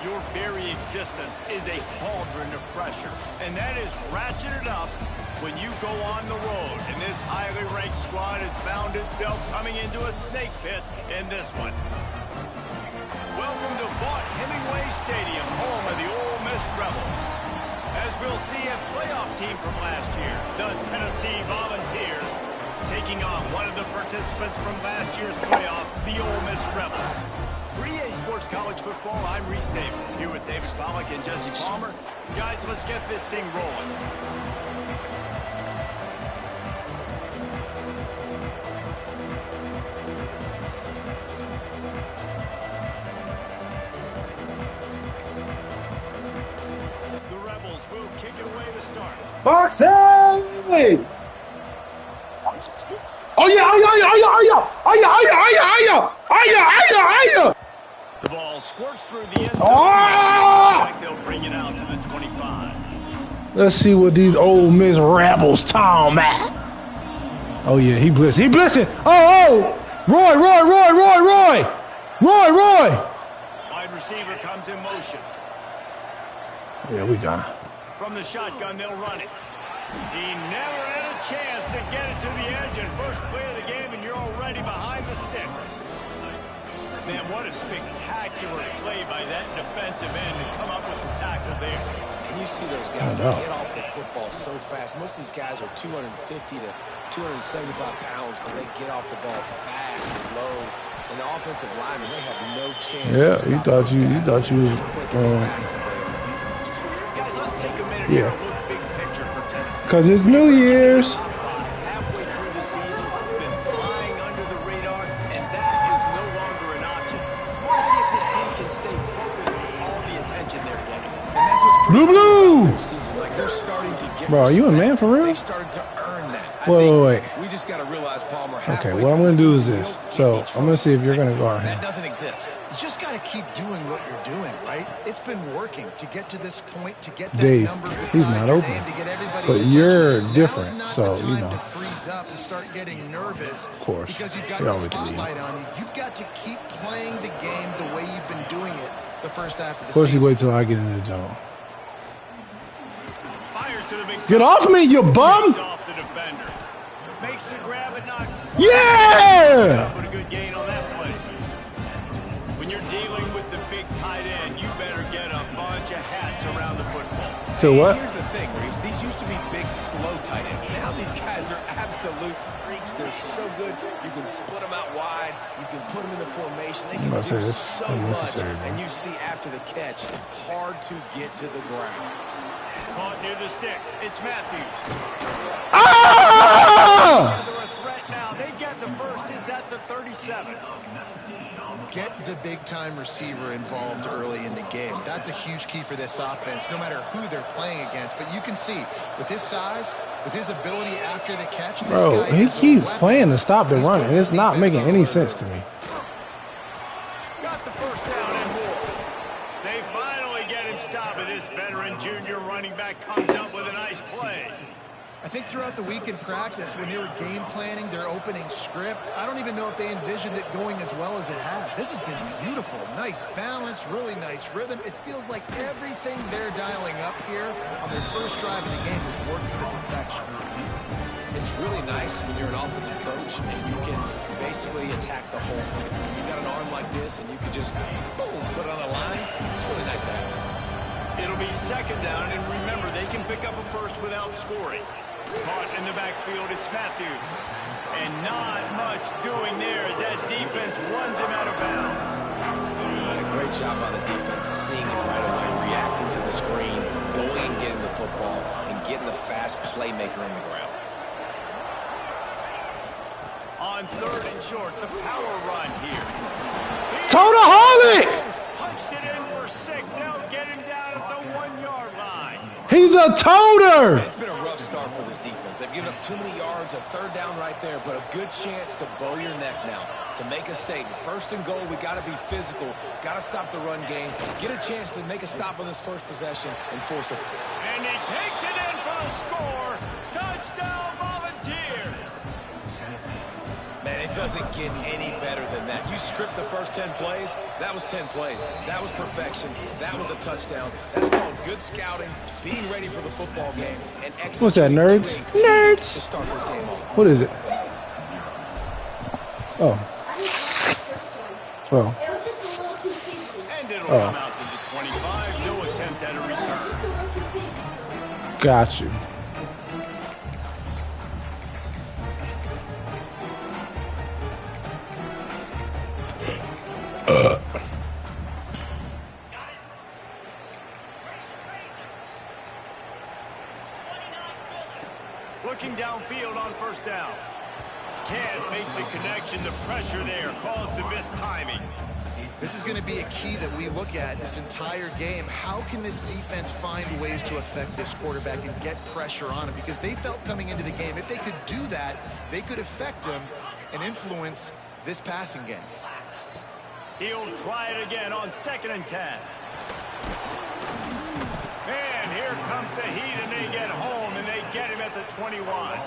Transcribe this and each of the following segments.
Your very existence is a cauldron of pressure, and that is ratcheted up when you go on the road. And this highly ranked squad has found itself coming into a snake pit in this one. Welcome to Vaught Hemingway Stadium, home of the Ole Miss Rebels. As we'll see a playoff team from last year, the Tennessee Volunteers, taking on one of the participants from last year's playoff, the Ole Miss Rebels. For EA Sports College Football, I'm Reese Davis, here with David Pollack and Jesse Palmer. Guys, let's get this thing rolling. The Rebels will kick it away to start. Boxing! Oh yeah! The ball squirts through the end zone. They'll bring it out to the 25. Let's see what these Ole Miss Rebels talking about. Oh yeah, he blitzing. Oh! Roy! Wide receiver comes in motion. Yeah, we got it. From the shotgun, they'll run it. He never had a chance to get it to the edge, and first play of the game, and you're already behind the sticks. Man, what a spectacular play by that defensive end to come up with the tackle there. And you see those guys get off the football so fast. Most of these guys are 250 to 275 pounds, but they get off the ball fast, low. And the offensive linemen, they have no chance. Yeah, you thought you was. Guys, let's take a minute here and look big picture for Tennessee. Because it's New Year's. Halfway through the season, been flying under the radar, and that is no longer an option. You want to see if this team can stay focused with all the attention they're getting. And that's what's pretty Blue. like they're starting to get Bro, are you a man for real? They started to earn that. Wait. We just got to realize, Palmer, Okay, what I'm going to do is this. So, I'm going to see if you're going to guard him. That doesn't exist. You just got to keep doing what you're doing, right? It's been working to get to this point, to get that Dave, number he's beside not your open. name, to get everybody's But attention. you're Now's different, not so, the you time know. to freeze up and start getting nervous. Of course. Because you've got They the always leave. spotlight on you. You've got to keep playing the game the way you've been doing it the first half of the First, you season. wait till I get in the zone. Fires to the big Get off me, you bum! off the defender. Makes the grab and not Yeah! put a good gain on that play. When you're dealing with the big tight end, you better get a bunch of hats around the football. So what? Here's the thing, Reese. These used to be big, slow tight ends. Now these guys are absolute freaks. They're so good. You can split them out wide. You can put them in the formation. They can do so much. And you see after the catch, hard to get to the ground. Caught near the sticks. It's Matthews. Ah! They're a threat now. They get the first. It's at the 37. Get the big-time receiver involved early in the game. That's a huge key for this offense, no matter who they're playing against. But you can see, with his size, with his ability after the catch, Bro, he keeps playing to stop the run, and it's not making any sense to me. Got the first down and more. They finally get him stopped, and this veteran junior running back comes up with a nice play. I think throughout the week in practice, when they were game planning their opening script, I don't even know if they envisioned it going as well as it has. This has been beautiful. Nice balance, really nice rhythm. It feels like everything they're dialing up here on their first drive of the game is working to perfection. It's really nice when you're an offensive coach and you can basically attack the whole field. You got an arm like this and you can just, boom, put it on a line. It's really nice to have. It'll be second down, and remember, they can pick up a first without scoring. Caught in the backfield, it's Matthews. And not much doing there as that defense runs him out of bounds. A great job by the defense, seeing it right away, reacting to the screen, going and getting the football, and getting the fast playmaker on the ground. On third and short, the power run here. Totaholic! Punched it in for 6. They'll get him down at the 1-yard line. He's a toter! It's been a rough start for this defense. They've given up too many yards, a third down right there, but a good chance to bow your neck now, to make a statement. First and goal, we got to be physical, got to stop the run game, get a chance to make a stop on this first possession and force a... And he takes it in for the score. Touchdown, Volunteers. Man, it does doesn't get any better than that. You script the first 10 plays, that was 10 plays. That was perfection. That was a touchdown. That's called good scouting, being ready for the football game, and executing. What's that, nerds? Nerds! To start this game off. What is it? Oh. Oh. And it'll come out to the 25. No attempt at a return. Got you. Looking downfield on first down. Can't make the connection. The pressure there caused the missed timing. This is going to be a key that we look at this entire game. How can this defense find ways to affect this quarterback and get pressure on him? Because they felt coming into the game, if they could do that, they could affect him and influence this passing game. He'll try it again on 2nd and 10. And here comes the heat, and they get home, and they get him at the 21.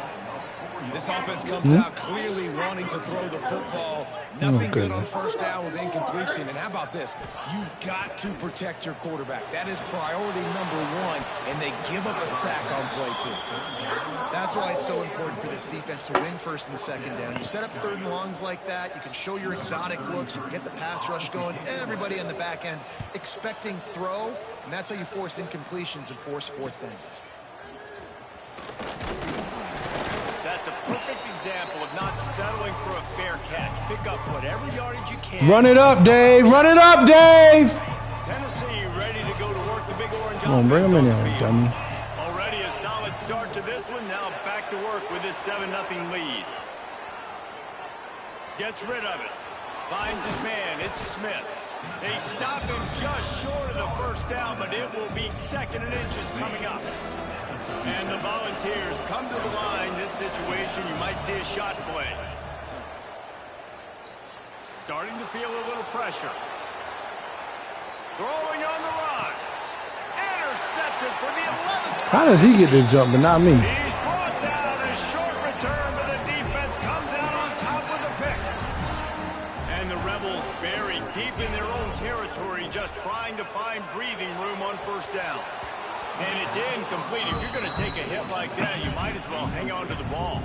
This offense comes out clearly wanting to throw the football. Nothing good on first down with incompletion. And how about this? You've got to protect your quarterback. That is priority number one, and they give up a sack on play 2. That's why it's so important for this defense to win 1st and 2nd down. You set up 3rd and longs like that, you can show your exotic looks, you can get the pass rush going, everybody on the back end expecting throw, and that's how you force incompletions and force 4th downs. That's a perfect example of not settling for a fair catch. Pick up whatever yardage you can. Run it up, Dave. Run it up, Dave. Tennessee ready to go to work the big orange Come on, bring him in here, dummy. Already a solid start to this one. Now back to work with this 7-0 lead. Gets rid of it. Finds his man. It's Smith. They stop him just short of the first down, but it will be 2nd and inches coming up. And the Volunteers come to the line. This situation, you might see a shot play. Starting to feel a little pressure. Throwing on the run. Intercepted for the 11th time. How does he get this jump, but not me? He's brought down a short return, but the defense comes out on top with a pick. And the Rebels buried deep in their own territory, just trying to find breathing room on first down. And it's incomplete. If you're going to take a hit like that, you might as well hang on to the ball.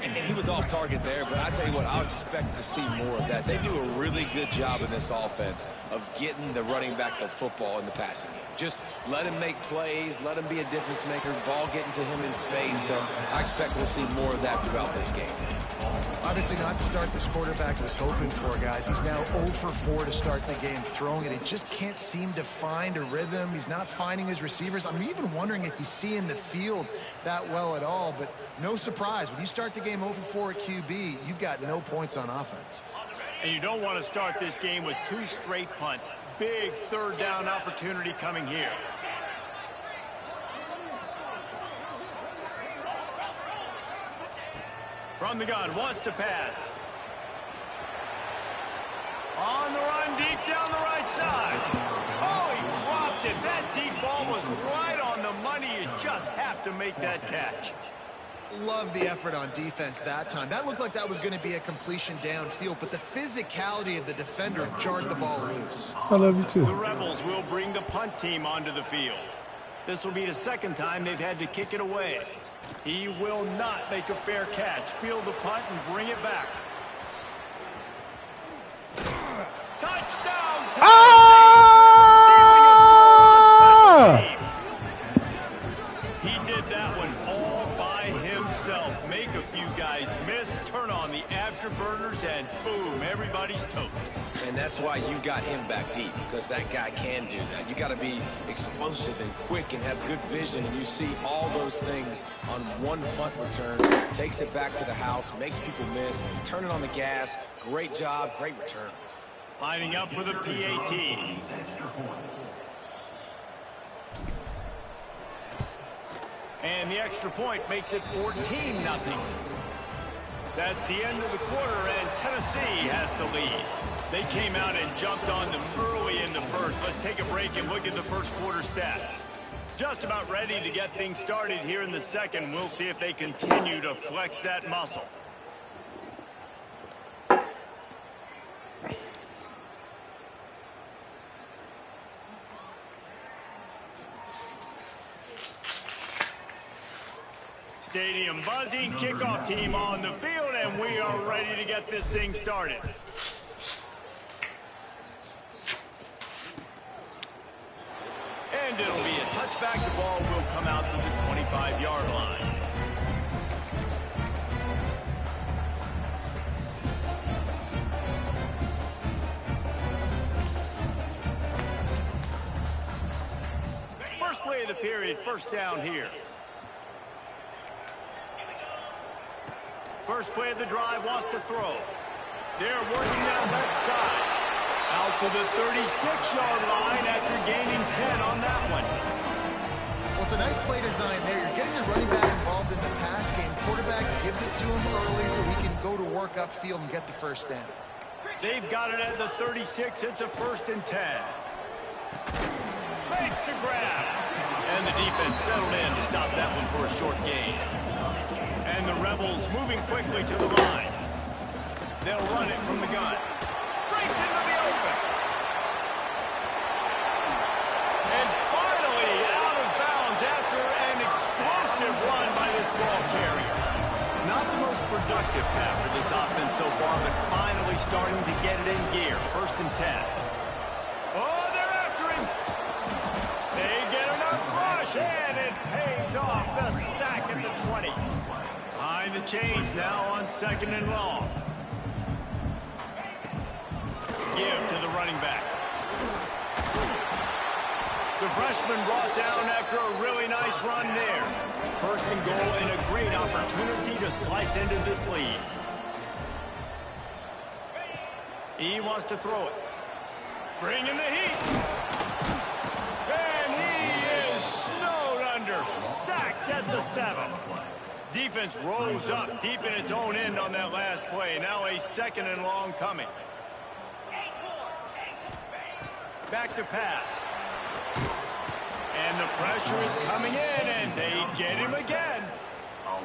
And he was off target there, but I tell you what, I'll expect to see more of that. They do a really good job in this offense of getting the running back the football in the passing game. Just let him make plays, let him be a difference maker, ball getting to him in space. So I expect we'll see more of that throughout this game. Obviously not the start this quarterback was hoping for, guys. He's now 0 for 4 to start the game throwing it. He just can't seem to find a rhythm. He's not finding his receivers. I'm even wondering if he's seeing the field that well at all, but no surprise. When you start the game 0 for 4 at QB, you've got no points on offense. And you don't want to start this game with 2 straight punts. Big 3rd down opportunity coming here. From the gun, wants to pass. On the run, deep down the right side. Oh, he dropped it. That deep ball was right on the money. You just have to make that catch. Love the effort on defense that time. That looked like that was going to be a completion downfield, but the physicality of the defender jarred the ball loose. I love you too. The Rebels will bring the punt team onto the field. This will be the 2nd time they've had to kick it away. He will not make a fair catch. Field the punt and bring it back. Touchdown! Stealing a score on special teams. He did that one all by himself. Make a few guys miss, turn on the afterburners, and boom, everybody's toast. And that's why you got him back deep, because that guy can do that. You got to be explosive and quick and have good vision, and you see all those things on one punt return. Takes it back to the house, makes people miss, turning on the gas. Great job, great return. Lining up for the PAT. And the extra point makes it 14-0. That's the end of the quarter, and Tennessee has the lead. They came out and jumped on them early in the first. Let's take a break and look at the first quarter stats. Just about ready to get things started here in the second. We'll see if they continue to flex that muscle. Stadium buzzing, kickoff team on the field, and we are ready to get this thing started. And it'll be a touchback. The ball will come out to the 25-yard line. First play of the period, first down here. First play of the drive, wants to throw. They're working that left side. Out to the 36-yard line after gaining 10 on that one. Well, it's a nice play design there. You're getting the running back involved in the pass game. Quarterback gives it to him early so he can go to work upfield and get the first down. They've got it at the 36. It's a 1st and 10. Makes the grab. And the defense settled in to stop that one for a short gain. And the Rebels moving quickly to the line. They'll run it from the gun. Breaks into the open. And finally out of bounds after an explosive run by this ball carrier. Not the most productive pass for this offense so far, but finally starting to get it in gear. 1st and 10. Oh, they're after him. They get enough rush, and it pays off. The sack at the 20. Behind the chains now on 2nd and long. Give to the running back. The freshman brought down after a really nice run there. 1st and goal and a great opportunity to slice into this lead. He wants to throw it. Bring in the heat. And he is snowed under. Sacked at the 7. Defense rose up deep in its own end on that last play. Now a 2nd and long coming. Back to pass. And the pressure is coming in, and they get him again.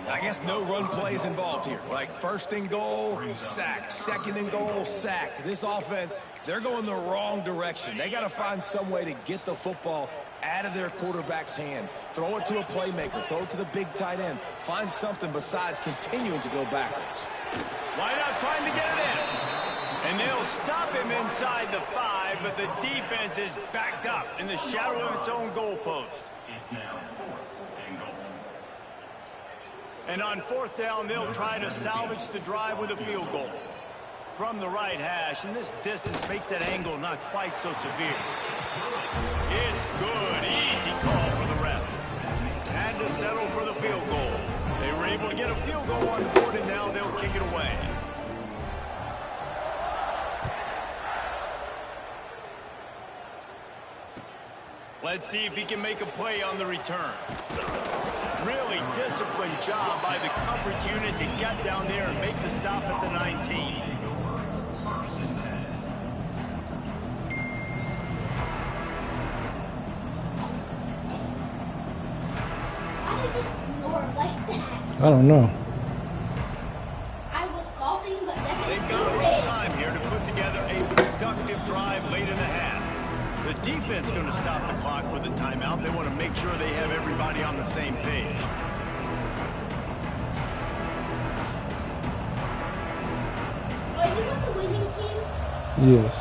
I guess no run plays involved here. Like 1st and goal, sack. 2nd and goal, sack. This offense, they're going the wrong direction. They got to find some way to get the football out of their quarterback's hands. Throw it to a playmaker. Throw it to the big tight end. Find something besides continuing to go backwards. Why not trying to get it in? And they'll stop him inside the 5, but the defense is backed up in the shadow of its own goalpost. And on 4th down, they'll try to salvage the drive with a field goal. From the right hash, and this distance makes that angle not quite so severe. It's good. Easy call for the refs. Had to settle for the field goal. They were able to get a field goal on board, and now they'll kick it away. Let's see if he can make a play on the return. Really disciplined job by the coverage unit to get down there and make the stop at the 19. I don't know. They've got a little time here to put together a productive drive late in the half. The defense going to stop the clock with a timeout. They want to make sure they have everybody on the same page. Are you with the winning team? Yes.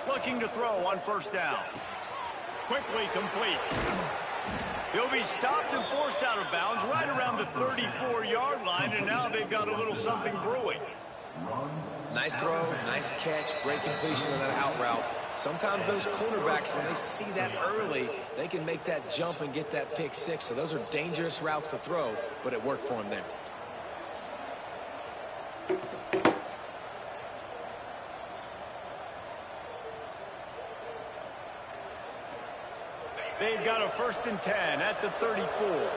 Looking to throw on 1st down. Quickly complete. He'll be stopped and forced out of bounds right around the 34-yard line, and now they've got a little something brewing. Nice throw, nice catch, great completion of that out route. Sometimes those cornerbacks, when they see that early, they can make that jump and get that pick 6. So those are dangerous routes to throw, but it worked for him there. They've got a 1st and 10 at the 34.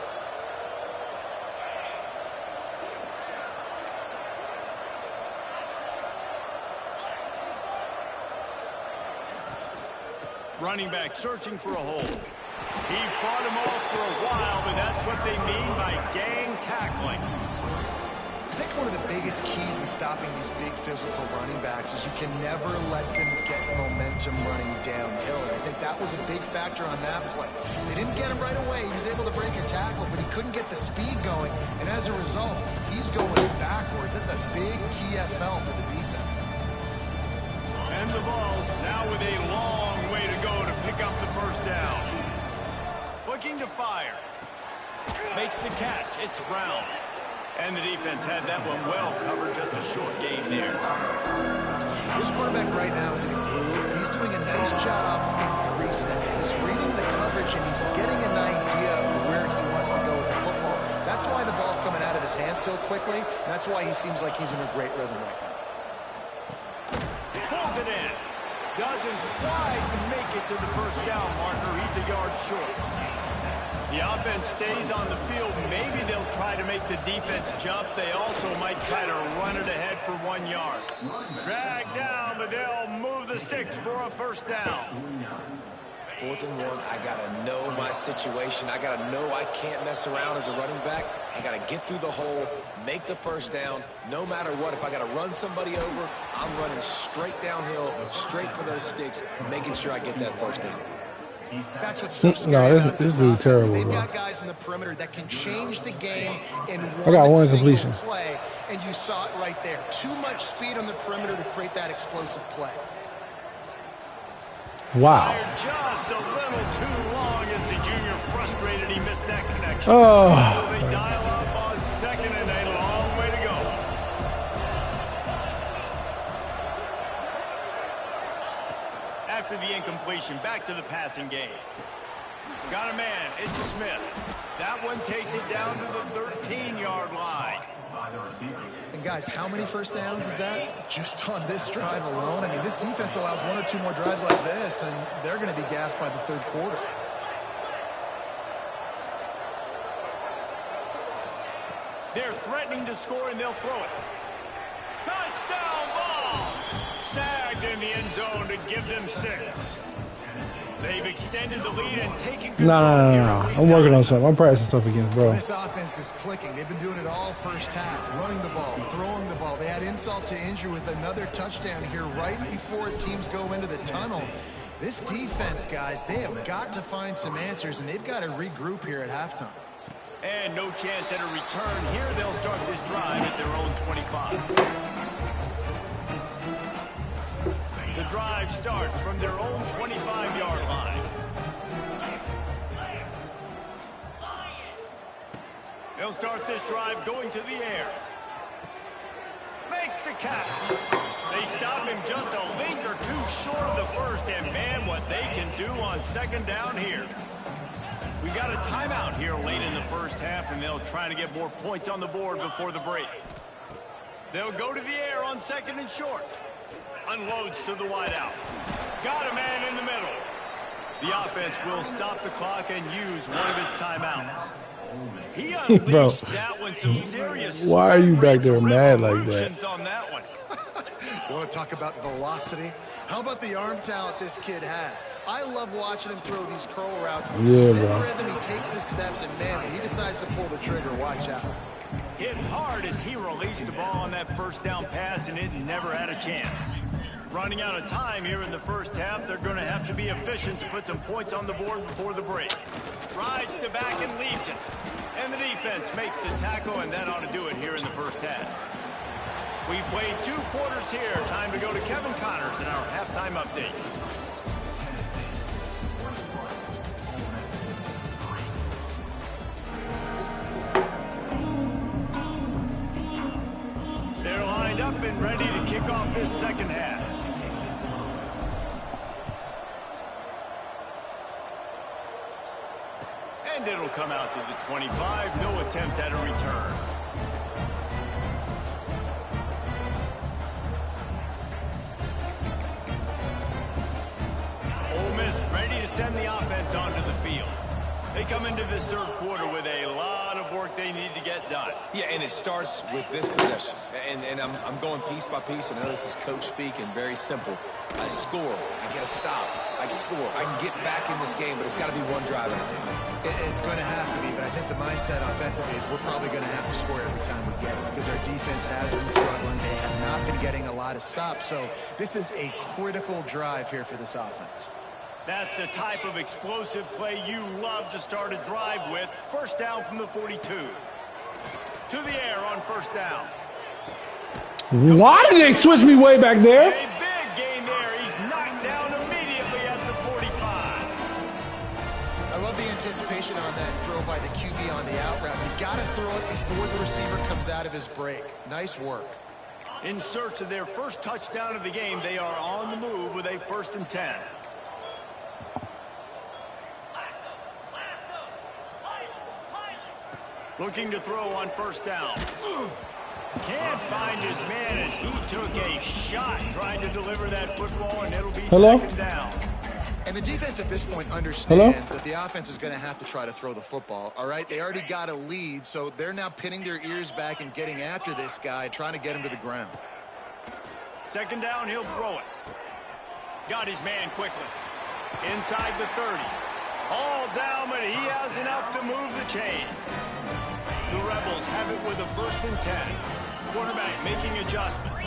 Running back searching for a hole. He fought him off for a while, but that's what they mean by gang tackling. I think one of the biggest keys in stopping these big physical running backs is you can never let them get momentum running downhill. And I think that was a big factor on that play. They didn't get him right away. He was able to break a tackle, but he couldn't get the speed going. And as a result, he's going backwards. That's a big TFL for the defense. And the Vols now with a long way to go to pick up the first down. Looking to fire. Makes the catch. It's Brown. And the defense had that one well covered, just a short game there. This quarterback right now is in a groove, and he's doing a nice job in pre-snap. He's reading the coverage, and he's getting an idea of where he wants to go with the football. That's why the ball's coming out of his hands so quickly. That's why he seems like he's in a great rhythm right now. Pulls it in. Doesn't quite make it to the first down marker. He's a yard short. The offense stays on the field. Maybe they'll try to make the defense jump. They also might try to run it ahead for 1 yard. Drag down, but they'll move the sticks for a first down. 4th and 1, I got to know my situation. I got to know I can't mess around as a running back. I got to get through the hole, make the first down. No matter what, if I got to run somebody over, I'm running straight downhill, straight for those sticks, making sure I get that first down. That's what's so scary about this is terrible. They've bro. got guys in the perimeter that can change the game in I got one single completion. play, and you saw it right there. Too much speed on the perimeter to create that explosive play. Wow. Fired just a little too long as the junior frustrated. He missed that connection. Oh. They dial up on second and a long way to go. After the incompletion, back to the passing game. Got a man, it's Smith. That one takes it down to the 13-yard line. And guys, how many first downs is that just on this drive alone? I mean, this defense allows 1 or 2 more drives like this, and they're going to be gassed by the 3rd quarter. They're threatening to score, and they'll throw it. Touchdown ball! Snagged in the end zone to give them 6. They've extended the lead and taken control. No. I'm working on something. I'm practicing stuff against, bro. This offense is clicking. They've been doing it all first half, running the ball, throwing the ball. They had insult to injury with another touchdown here right before teams go into the tunnel. This defense, guys, they have got to find some answers, and they've got to regroup here at halftime. And no chance at a return. Here they'll start this drive at their own 25. The drive starts from their own 25-yard line. They'll start this drive going to the air. Makes the catch. They stop him just a link or two short of the first, and man, what they can do on second down here. We got a timeout here late in the first half, and they'll try to get more points on the board before the break. They'll go to the air on second and short. Unloads to the wideout. Got a man in the middle. The offense will stop the clock and use one of its timeouts. He unleashed that one, some serious. Why are you back there mad like that? On that one. You want to talk about velocity? How about the arm talent this kid has? I love watching him throw these curl routes. He's in rhythm, he takes his steps, and man, when he decides to pull the trigger, watch out. Hit hard as he released the ball on that first down pass, and it never had a chance. Running out of time here in the first half, they're going to have to be efficient to put some points on the board before the break. Rides to back and leaves it. And the defense makes the tackle, and that ought to do it here in the first half. We've played 2 quarters here. Time to go to Kevin Connors in our halftime update. They're lined up and ready to kick off this second half. And it'll come out to the 25. No attempt at a return. Ole Miss ready to send the offense onto the field. They come into this third quarter with a lot lot of work they need to get done. Yeah, and it starts with this possession. And I'm going piece by piece, and I know this is coach speak and very simple. I score, I get a stop, I score, I can get back in this game, but it's got to be one drive at a time. It's going to have to be, but I think the mindset offensively is we're probably going to have to score every time we get it because our defense has been struggling. They have not been getting a lot of stops, so this is a critical drive here for this offense. That's the type of explosive play you love to start a drive with. First down from the 42. To the air on first down. Why did they switch me way back there? A big gain there. He's knocked down immediately at the 45. I love the anticipation on that throw by the QB on the out route. You got to throw it before the receiver comes out of his break. Nice work. In search of their first touchdown of the game, they are on the move with a 1st and 10. Looking to throw on first down. Can't find his man as he took a shot trying to deliver that football, and it'll be second down. And the defense at this point understands that the offense is going to have to try to throw the football, all right? They already got a lead, so they're now pinning their ears back and getting after this guy, trying to get him to the ground. Second down, he'll throw it. Got his man quickly. Inside the 30. All down, but he has enough to move the chains. The Rebels have it with a 1st and 10. Quarterback making adjustments.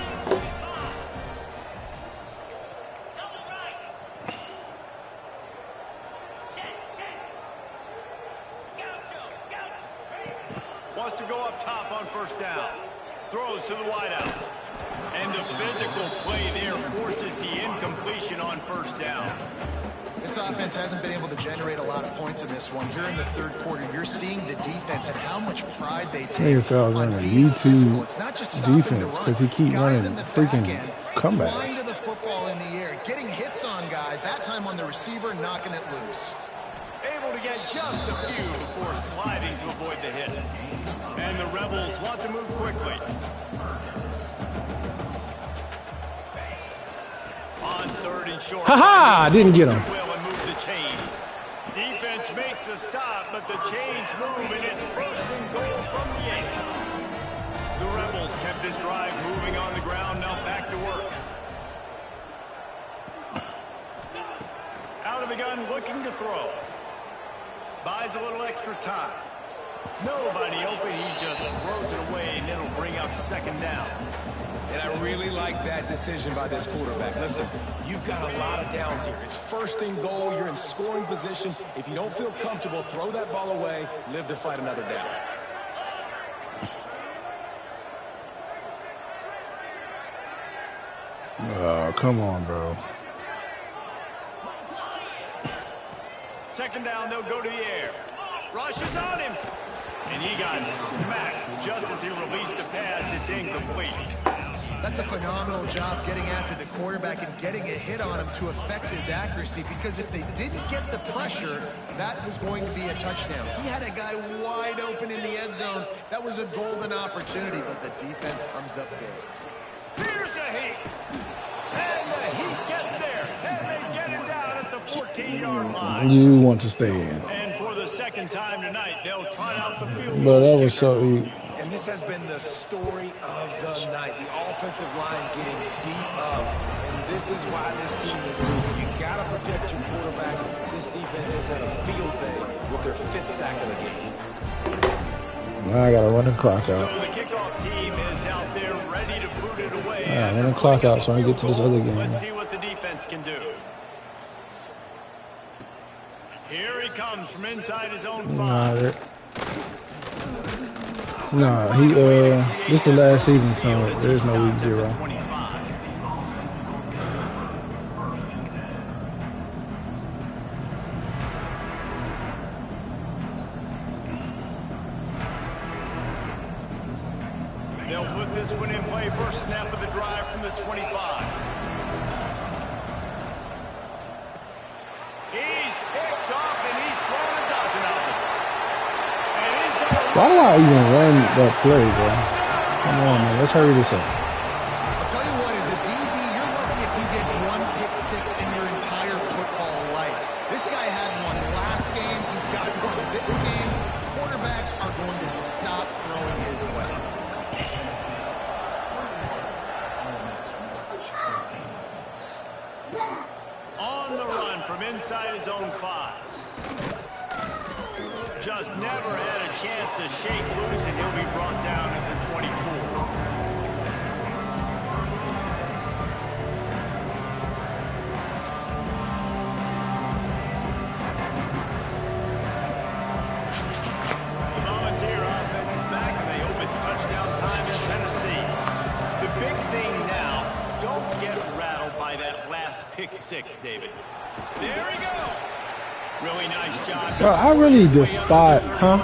Wants to go up top on first down. Throws to the wideout. And the physical play there forces the incompletion on first down. This offense hasn't been able to generate a lot of points in this one. Here in the third quarter, you're seeing the defense and how much pride they take on being physical. It's not just stopping the run. Because he keep running freaking comeback. Flying to the football in the air, getting hits on guys, that time on the receiver, knocking it loose. Able to get just a few before sliding to avoid the hit. And the Rebels want to move quickly. On 3rd and short. Ha-ha! Didn't get him. Chains. Defense makes a stop, but the chains move, and it's 1st and goal from the 8. The Rebels kept this drive moving on the ground, now back to work. Out of the gun, looking to throw. Buys a little extra time. Nobody open, he just throws it away, and it'll bring up 2nd down. And I really like that decision by this quarterback. Listen, you've got a lot of downs here. It's 1st and goal. You're in scoring position. If you don't feel comfortable, throw that ball away. Live to fight another down. Oh, come on, bro. 2nd down, they'll go to the air. Rushes on him. And he got smacked just as he released the pass. It's incomplete. That's a phenomenal job getting after the quarterback and getting a hit on him to affect his accuracy, because if they didn't get the pressure, that was going to be a touchdown. He had a guy wide open in the end zone. That was a golden opportunity, but the defense comes up big. Here's the Heat. And the Heat gets there. And they get him down at the 14-yard line. You want to stay in. And for the 2nd time tonight, they'll try out the field. But that was so easy. And this has been the story of the night. The offensive line getting beat up. And this is why this team is losing. You got to protect your quarterback. This defense has had a field day with their 5th sack of the game. Now I got to run the clock out. So the kickoff team is out there ready to boot it away. All right, run the clock out so I can get to this other game. Let's see what the defense can do. Here he comes from inside his own 5. Nah, this is the last season, so there's no week 0. They'll put this one in play. First snap of the drive from the 25. He's picked off, and he's thrown a dozen of them. And he's going to... Why do I even run that play, bro? Come on, man. Let's hurry this up. I'll tell you what, as a DB, you're lucky if you get 1 pick 6 in your entire football life. This guy had one last game. He's got one this game. Quarterbacks are going to stop throwing his way. On the run from inside his own 5. Just never had a chance to shake loose, and he'll be brought down at the 24. The Volunteer offense is back, and they hope it's touchdown time in Tennessee. The big thing now, don't get rattled by that last pick 6, David. There he goes. Really nice job. Bro, I really despise, huh?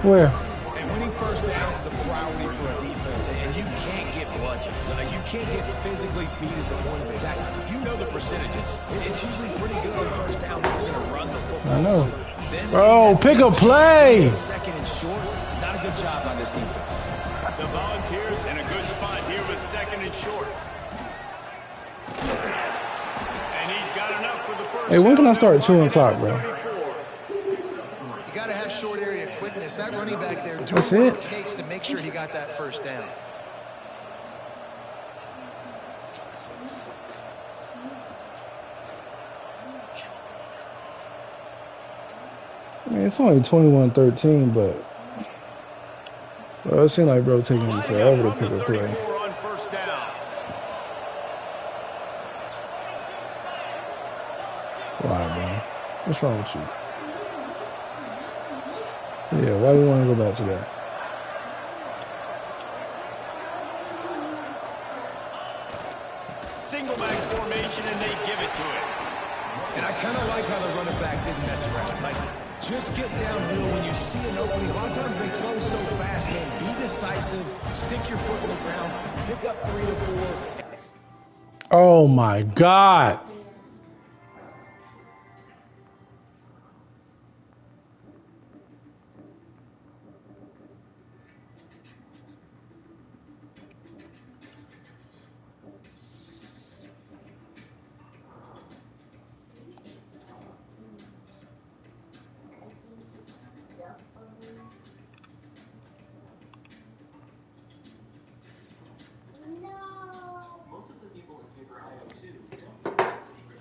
Where? And winning first downs is a priority for a defense, and you can't get bludgeoned. You can't get physically beat at the point of attack. You know the percentages. It's usually pretty good on first down when you're going to run the football. I know. So bro, pick a play. Second and short. Not a good job by this defense. The Volunteers in a good spot here with second and short. And he's got enough for the first. Hey, when can I start chewing clock, bro? You got to have short area quickness. That running back there doing That's what it. it takes to make sure he got that first down. I mean, it's only 21-13, but well, it seems like bro taking him forever to pick a play. On first down. Why, man? What's wrong with you? Yeah, why do you want to go back to that? Single back formation, and they give it to him. And I kind of like how the running back didn't mess around. Like, just get downhill when you see an opening. A lot of times they close so fast, man. Be decisive. Stick your foot in the ground. Pick up 3 to 4. Oh, my God.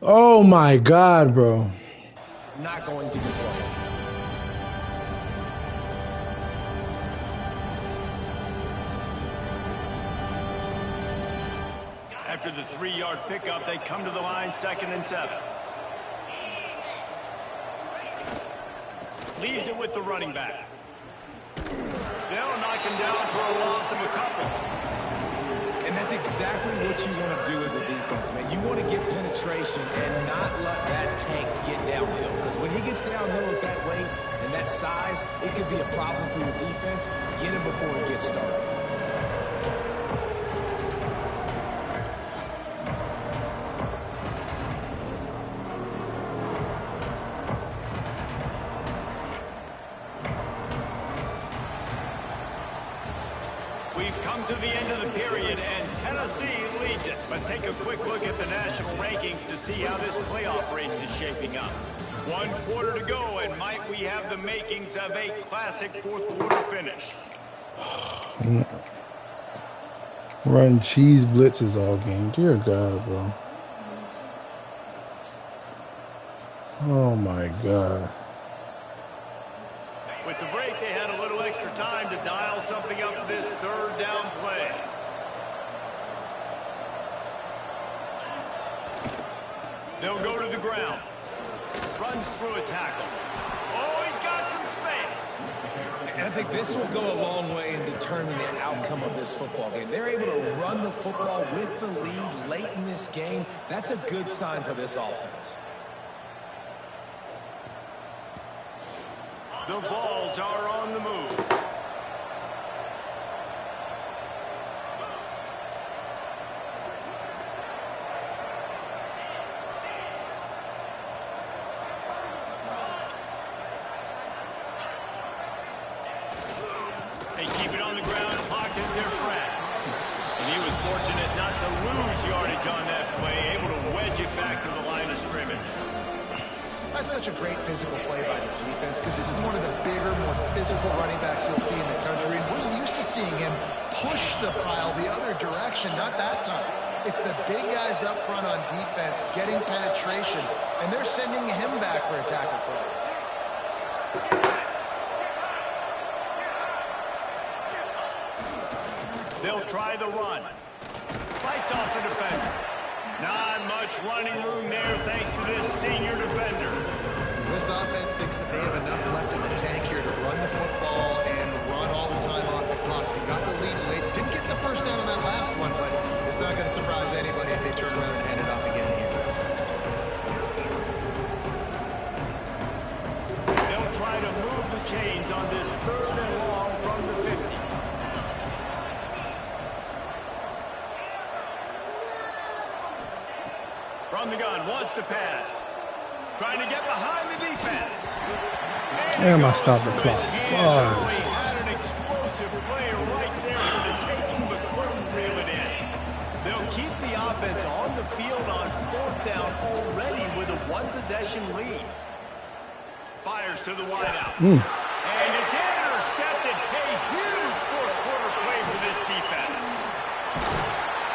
Oh my God, bro. Not going to be long. After the 3-yard pickup, they come to the line, 2nd and 7. Leaves it with the running back. They'll knock him down for a loss of a couple. And that's exactly what you want to do as a defense, man. You want to get penetration and not let that tank get downhill. Because when he gets downhill with that weight and that size, it could be a problem for your defense. Get him before he gets started. We've come to the end of the period, and Tennessee leads it. Let's take a quick look at the national rankings to see how this playoff race is shaping up. 1 quarter to go, and might we have the makings of a classic fourth-quarter finish. Run cheese blitzes all game. Dear God, bro. Oh, my God. With the break, they had a little extra time to dial something up for this 3rd down play. They'll go to the ground. Runs through a tackle. Oh, he's got some space. And I think this will go a long way in determining the outcome of this football game. They're able to run the football with the lead late in this game. That's a good sign for this offense. The Vols are on the move. They keep it on the ground. Pockets their friend. And he was fortunate not to lose yardage on that play, able to wedge it back to the line of scrimmage. I That's such a great physical play by the defense because this is one of the bigger, more physical running backs you'll see in the country. And we're used to seeing him push the pile the other direction, not that time. It's the big guys up front on defense getting penetration, and they're sending him back for a tackle for loss. They'll try the run. Fights off a defender. Not much running room there thanks to this senior defender. This offense thinks that they have enough left in the tank here to run the football and run all the time off the clock. They got the lead late. Didn't get the first down on that last one, but it's not going to surprise anybody if they turn around and hand it off again here. They'll try to move the chains on this 3rd and long from the 50. From the gun, wants to pass. Trying to get behind the defense. Damn, I stopped the clock. Early had an explosive player right there for the taking, but couldn't reel it in. They'll keep the offense on the field on 4th down already with a 1-possession lead. Fires to the wideout. And it's intercepted. A huge 4th-quarter play for this defense.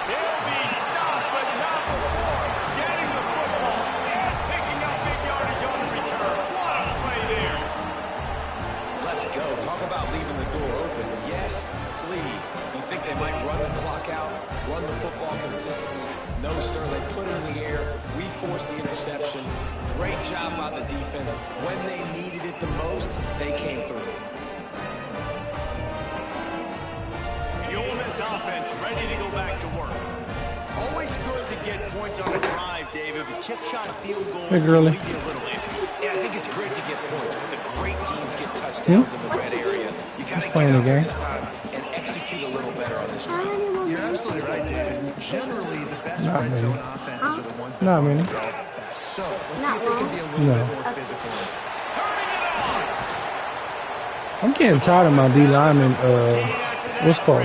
They'll be stopped, but not before getting the football and picking up big yardage on the return. What a play there. Let's go. Talk about leaving the door open. Yes, please. You think they might run the clock out, run the football consistently? No, sir. They put it in the air. We forced the interception. Great job by the defense. When they needed it the most, they came through. The Ole Miss offense ready to go back to work. Always good to get points on a drive, David, but chip shot field goals Hey, can girly. leave you a little empty. Yeah, I think it's great to get points, but the great teams get touchdowns in the red area. You got to get Playing the out there game. this time and execute a little better on this drive. You're absolutely right, David. Generally, the best Not red many. zone offenses are the ones that Not run many. the ball the best. So let's see Not if they can be a little No. bit more physical. Turning it on. I'm getting tired of my D lineman. What's called?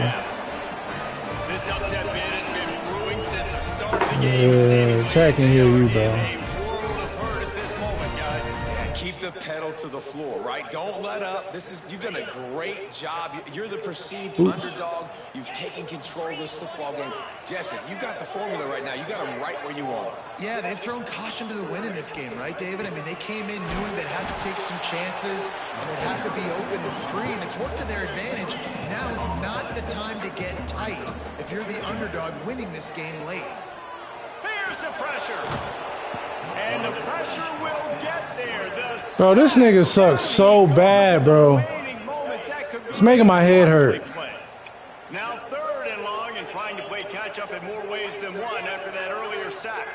This upset bid has been brewing since the start of the game. Yeah, Chad can hear you, bro. In a world of hurt at this moment, guys. Yeah, keep the pedal to the floor, right? Don't let up. You've done a great job. You're the perceived underdog. You've taken control of this football game. Jesse, you got the formula right now. You got them right where you want them. Yeah, they've thrown caution to the wind in this game, right, David? I mean, they came in knowing they'd have to take some chances, and they'd have to be open and free, and it's worked to their advantage. Now is not the time to get tight if you're the underdog winning this game late. Here's the pressure. And the pressure will get there. Bro, this nigga sucks so bad, bro. It's making my head hurt. Now 3rd and long and trying to play catch up in more ways than one after that earlier sack.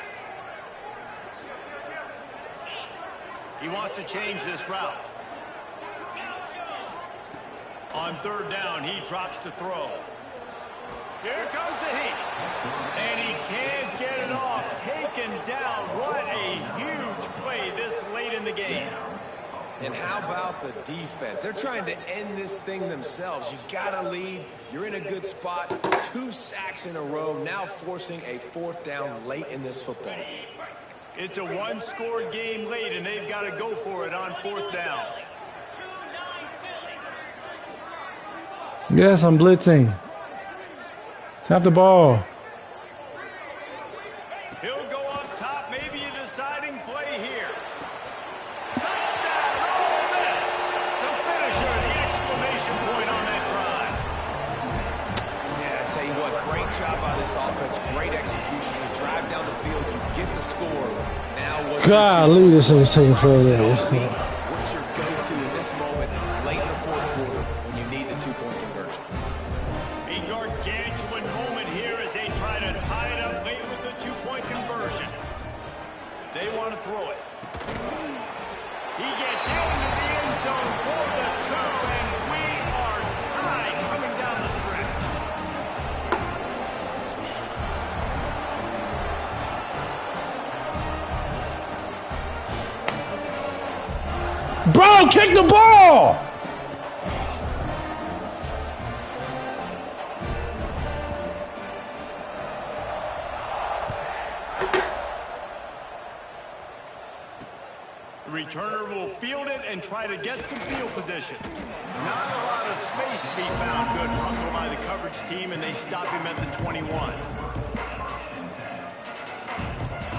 He wants to change this route. On 3rd down, he drops to throw. Here comes the heat. And he can't get it off. Taken down. What a huge play this late in the game. And how about the defense? They're trying to end this thing themselves. You got to lead. You're in a good spot. 2 sacks in a row, now forcing a 4th down late in this football game. It's a 1-score game late, and they've got to go for it on 4th down. Yes, I'm blitzing. Tap the ball. He'll go up top, maybe a deciding play here. Touchdown, Ole Miss! The finisher, the exclamation point on that drive. Yeah, I tell you what, great job by this offense. Great execution. You drive down the field, you get the score. Now what's Golly, this is taking forever. What's your go-to in this moment late in the 4th quarter when you need the 2-point conversion? A gargantuan moment here as they try to tie it up late with the 2-point conversion. They want to throw it. He gets into the end zone for the 2, and we are tied coming down the stretch. Bro, kick the ball! returner will field it and try to get some field position. Not a lot of space to be found. Good hustle by the coverage team, and they stop him at the 21.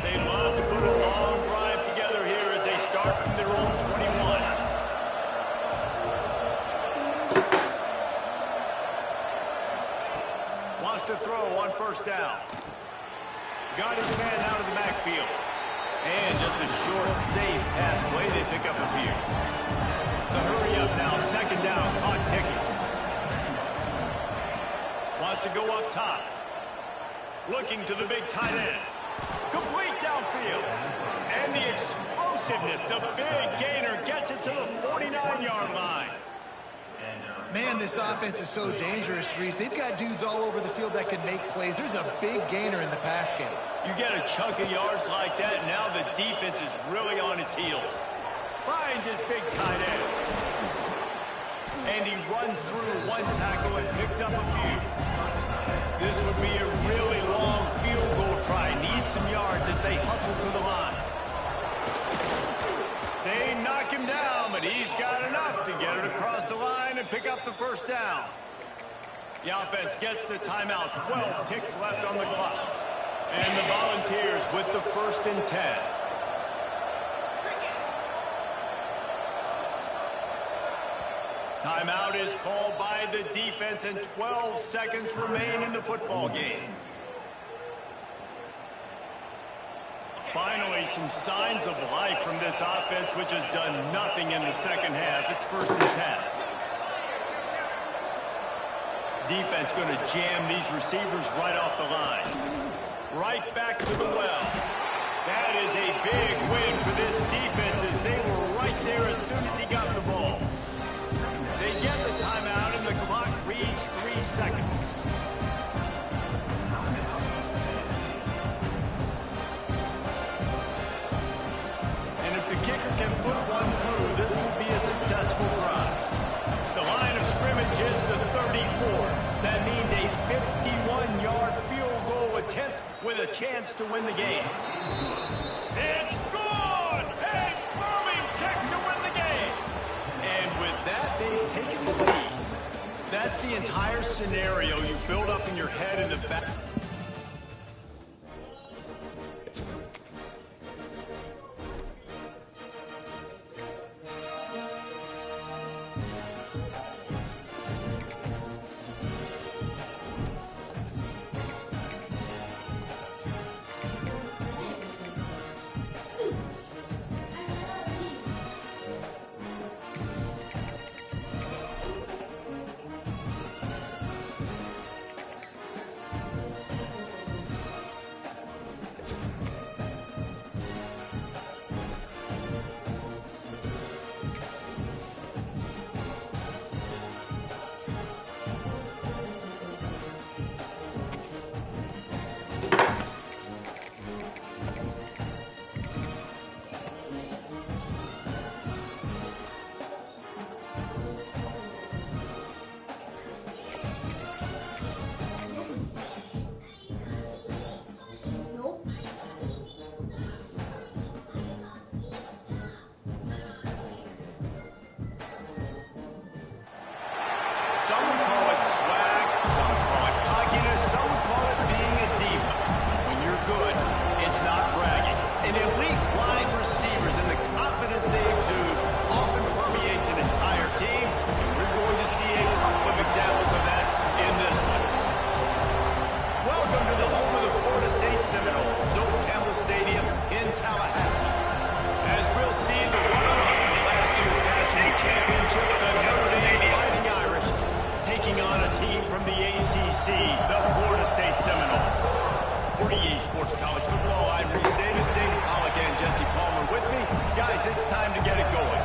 They love to put a long drive together here as they start from their own 21. Wants to throw on first down. Got his man out of the backfield. And just a short, safe pass play. They pick up a few. The hurry up now. Second down. Clock ticking. Wants to go up top. Looking to the big tight end. Complete downfield. And the explosiveness. The big gainer gets it to the 49-yard line. Man, this offense is so dangerous, Reese. They've got dudes all over the field that can make plays. There's a big gainer in the pass game. You get a chunk of yards like that, now the defense is really on its heels. Finds his big tight end. And he runs through one tackle and picks up a few. This would be a really long field goal try. Needs some yards as they hustle to the line. They knock him down, but he's got enough to get it across the line and pick up the first down. The offense gets the timeout. 12 ticks left on the clock. And the Volunteers with the 1st and 10. Timeout is called by the defense, and 12 seconds remain in the football game. Finally, some signs of life from this offense, which has done nothing in the second half. It's 1st and 10. Defense going to jam these receivers right off the line. Right back to the well. That is a big win for this defense as they were right there as soon as he got the ball. They get the timeout and the clock reads 3 seconds. And if the kicker can put one through, this will be a successful drive. The line of scrimmage is the 34. That means a 51-yard field goal attempt with a chance to win the game. It's good! A booming kick to win the game! And with that, they've taken the lead. That's the entire scenario you build up in your head in the back. Some would call it swag, some call it cockiness, some would call it being a diva. When you're good, it's not bragging. And elite wide receivers and the confidence they exude often permeates an entire team, and we're going to see a couple of examples of that in this one. Welcome to the home of the Florida State Seminoles, Doak Campbell Stadium in Tallahassee. As we'll see the runner-up from last year's national championship, the Notre Dame Fighting Irish, taking on a team from the ACC, the Florida State Seminoles. For EA Sports College Football, I'm Reese Davis, David Pollack, and Jesse Palmer with me. Guys, it's time to get it going.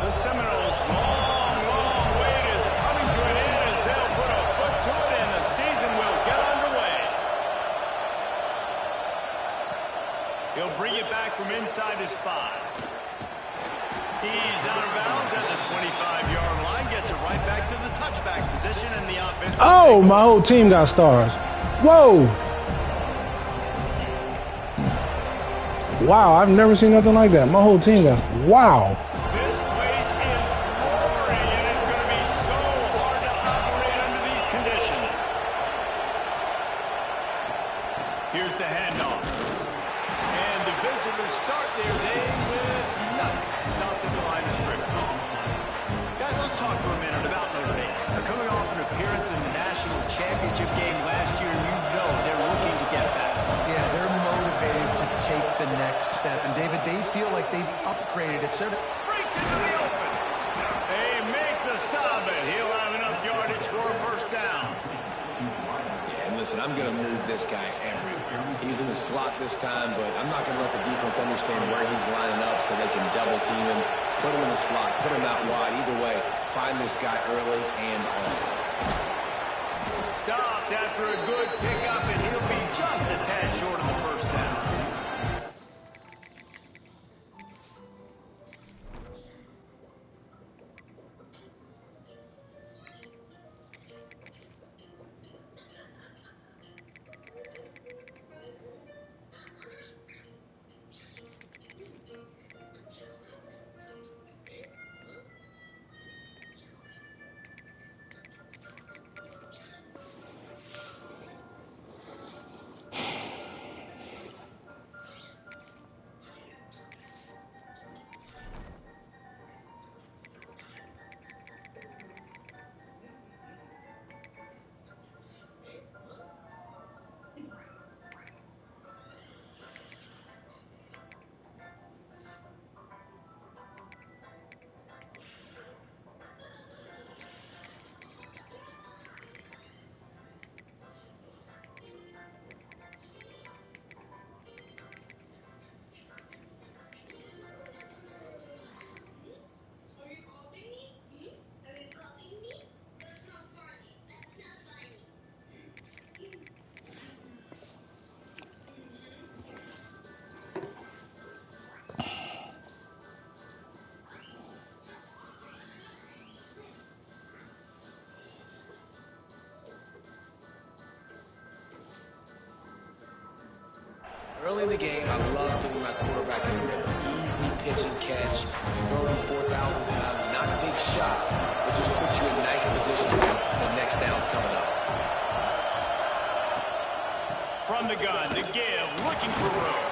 The Seminoles' long wait is coming to an end as they'll put a foot to it, and the season will get underway. He'll bring it back from inside his 5. He's out of bounds at the 25-yard line, gets it right back to the touchback position, and the offense. Oh, my whole team got stars. Whoa. Wow, I've never seen nothing like that. My whole team got, wow. This place is roaring, and it's going to be so hard to operate under these conditions. Here's the handoff. And the visitors start their day with nothing. Stopped at the line of scrimmage. Guys, let's talk for a minute about Notre Dame. They're coming off an appearance in the national championship game last year, and you know they're looking to get that. Yeah, they're motivated to take the next step. And, David, they feel like they've upgraded to seven. Breaks into the open. They make the stop, and he'll have enough yardage for a first down. Yeah, and listen, I'm going to move this guy everywhere. He's in the slot this time, but I'm not going to let the defense understand where he's lining up so they can double team him, put him in the slot, put him out wide. Either way, find this guy early and often. Stopped after a good pickup, and he'll be just a tad short of the first down. Early in the game, I love getting my quarterback in rhythm. Easy pitch and catch. You've thrown him 4,000 times. Not big shots, but just put you in nice positions when the next down's coming up. From the gun, the give, looking for room.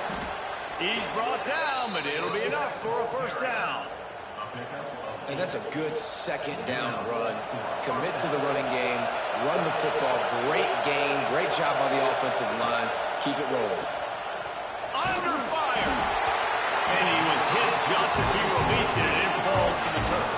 He's brought down, but it'll be enough for a first down. And that's a good second down run. Commit to the running game. Run the football. Great gain. Great job by the offensive line. Keep it rolling. Under fire. And he was hit just as he released it, and it falls to the turf.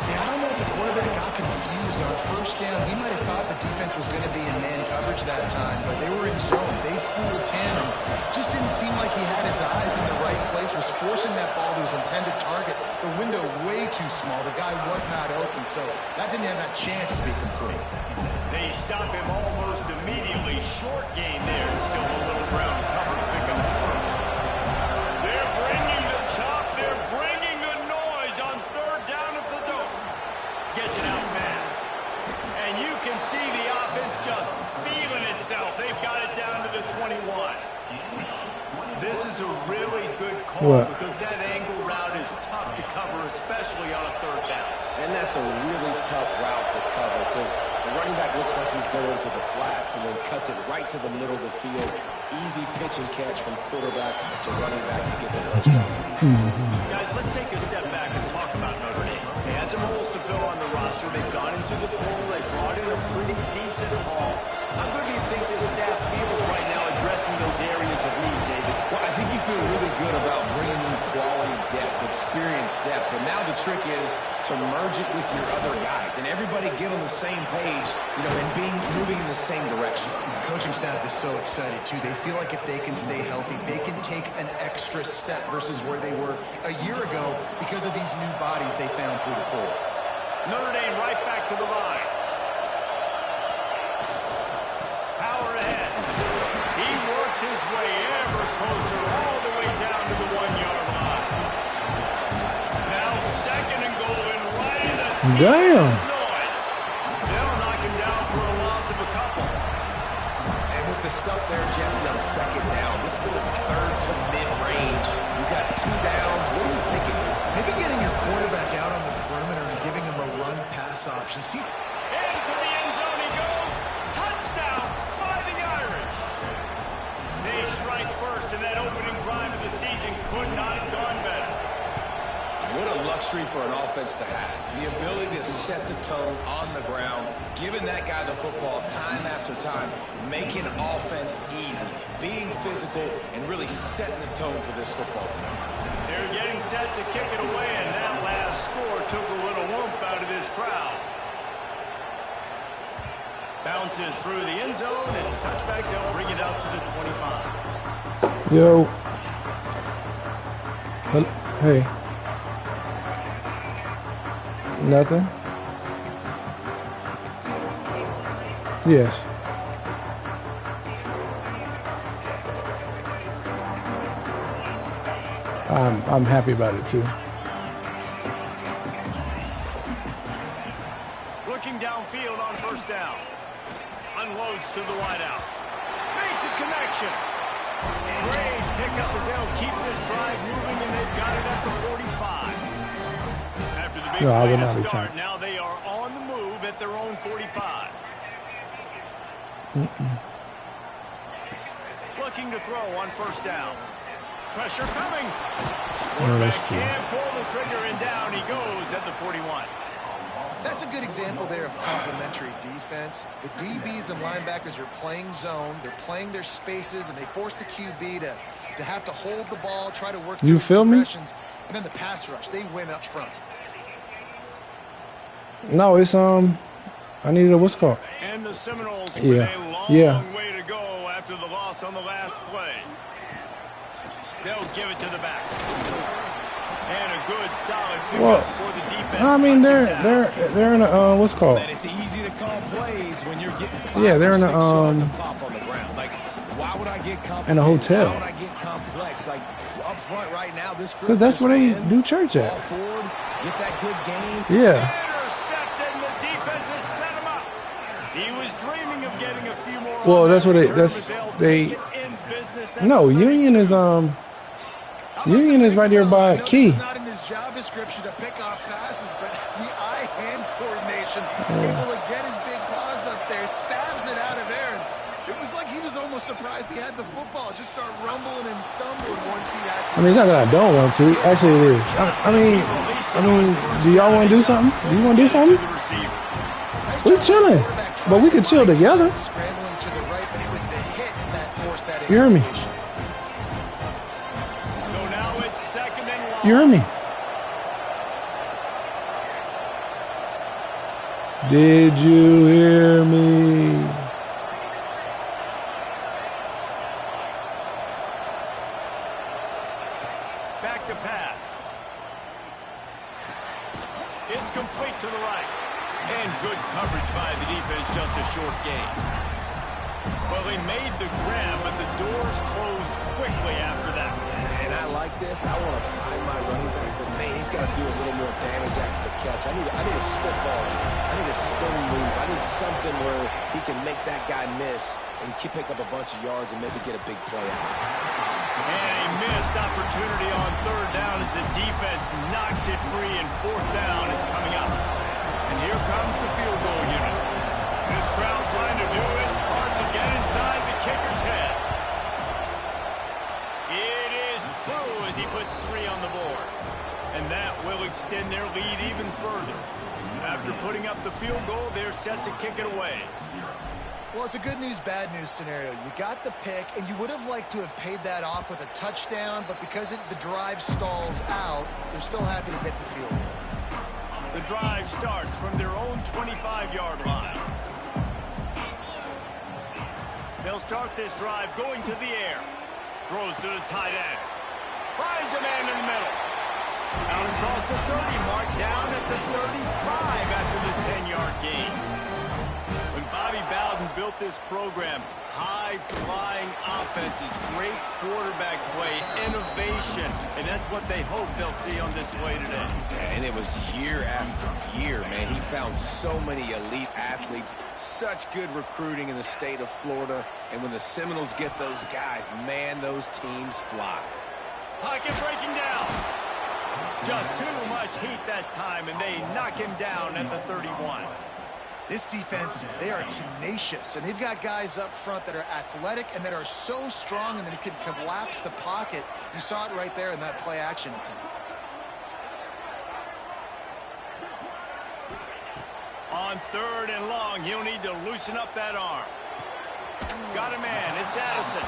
Yeah, I don't know if the quarterback got confused on first down. He might have thought the defense was going to be in man coverage that time, but they were in zone. They fooled him, and just didn't seem like he had his eyes in the right place, was forcing that ball to his intended target. The window way too small. The guy was not open, so that didn't have that chance to be complete. They stop him almost immediately. Short gain there, and still a little ground to cover to pick up the first. They're bringing the chop. They're bringing the noise on third down at the dome. Gets it out fast. And you can see the offense just feeling itself. They've got it down to the 21. This is a really good call because that angle route is tough to cover, especially on a third down. And that's a really tough route to cover because the running back looks like he's going to the flats and then cuts it right to the middle of the field. Easy pitch and catch from quarterback to running back to get the first down. Guys, let's take a step back and talk about Notre Dame. They had some holes to fill on the roster. They've gone into the pool. They brought in a pretty decent haul. How good do you think this staff feels right now addressing those areas of need, David? Well, I think you feel really good about bringing in quality depth, experience depth, but now the trick is to merge it with your other guys and everybody get on the same page, and moving in the same direction. The coaching staff is so excited, too. They feel like if they can stay healthy, they can take an extra step versus where they were a year ago because of these new bodies they found through the pool. Notre Dame right back to the line. Power ahead. He works his way ever closer all the way down to the 1-yard line. Now second and goal and right in the teeth of this noise. They'll knock him down for a loss of a couple. And with the stuff there, Jesse, on second down, this little third to mid-range pass option. See, into the end zone he goes. Touchdown, Fighting Irish. They strike first, and that opening drive of the season could not have gone better. What a luxury for an offense to have. The ability to set the tone on the ground, giving that guy the football time after time, making offense easy, being physical, and really setting the tone for this football game. They're getting set to kick it away, and that last score took a little oomph out of this crowd. Bounces through the end zone. It's a touchback. They'll bring it out to the 25. Yo. Hey. Nothing? Yes. I'm happy about it too. Looking downfield on first down. Unloads to the wideout. Makes a connection. Great pickup as they'll keep this drive moving, and they've got it at the 45. After the big play to start, now they are on the move at their own 45. Looking to throw on first down. Pressure coming. Quarterback can't pull the trigger, and down he goes at the 41. that's a good example there of complementary defense. The DBs and linebackers are playing zone. They're playing their spaces, and they force the QB to have to hold the ball, try to work through progressions. And then the pass rush, they win up front. No, it's I needed a what's called. And the Seminoles with a long way to go after the loss on the last play. They'll give it to the back. And a good solid pickup for the defense. I mean they're in a what's called. It's easy to call plays when you're getting 5 they're in a pop on the ground. Like, why would I get complicated? In a hotel. Why would I get complex? Like, up front right now, this group. Because that's where they do church at. Fall forward, get that good game. Yeah. Intercepted, and the defense has set him up. He was dreaming of getting a few more. Well, that's what they no, Union is Union is right there by Key. It's not in his job description to pick off passes, but the eye-hand coordination, able to get his big paws up there, stabs it out of air. It was like he was almost surprised he had the football. Just start rumbling and stumbling once he had. I mean, it's not that I don't want to. Actually, it is. I mean, do y'all want to do something? Do you want to do something? We're chilling, but we could chill together. Scrambling to the right, but it was the hit that forced that. You hear me? You hear me? Did you hear me? Back to pass. It's complete to the right. And good coverage by the defense, just a short gain. Well, they made the grab, but the doors closed quickly after that. And I like this. I want to find my running back, but man, he's got to do a little more damage after the catch. I need a stiff arm. I need a spin move. I need something where he can make that guy miss and pick up a bunch of yards and maybe get a big play out. And a missed opportunity on third down as the defense knocks it free, and fourth down is coming up. And here comes the field goal unit. This crowd trying to do its part to get inside the kicker's head. It is true as he puts 3 on the board. And that will extend their lead even further. After putting up the field goal, they're set to kick it away. Well, it's a good news, bad news scenario. You got the pick, and you would have liked to have paid that off with a touchdown, but because the drive stalls out, they're still happy to get the field goal. The drive starts from their own 25-yard line. They'll start this drive going to the air. Throws to the tight end. Finds a man in the middle. Out across the 30 mark, down at the 35 after the 10-yard gain. When Bobby Bowden built this program, high-flying offenses, great quarterback play, innovation, and that's what they hope they'll see on display today. Yeah, and it was year after year, man. He found so many elite athletes, such good recruiting in the state of Florida, and when the Seminoles get those guys, man, those teams fly. Pocket breaking down. Just too much heat that time, and they knock him down at the 31. This defense, they are tenacious, and they've got guys up front that are athletic and that are so strong and that can collapse the pocket. You saw it right there in that play-action attempt. On 3rd and long, he'll need to loosen up that arm. Got a man. It's Addison.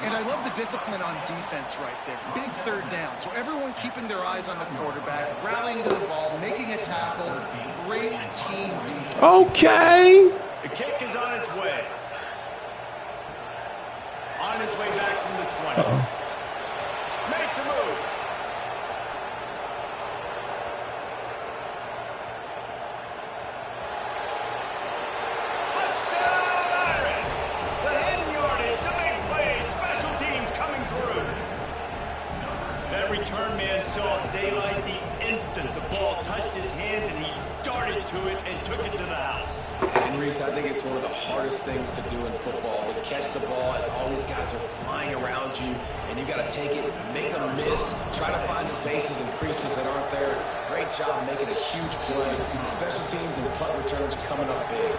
And I love the discipline on defense right there. Big 3rd down. So everyone keeping their eyes on the quarterback, rallying to the ball, making a tackle. Great team defense. Okay. The kick is on its way. On his way back from the 20. Makes a move. Return man saw daylight the instant the ball touched his hands, and he darted to it and took it to the house. And Reese, I think it's one of the hardest things to do in football, to catch the ball as all these guys are flying around you, and you got to take it, make them miss, try to find spaces and creases that aren't there. Great job making a huge play. Special teams and punt returns coming up big.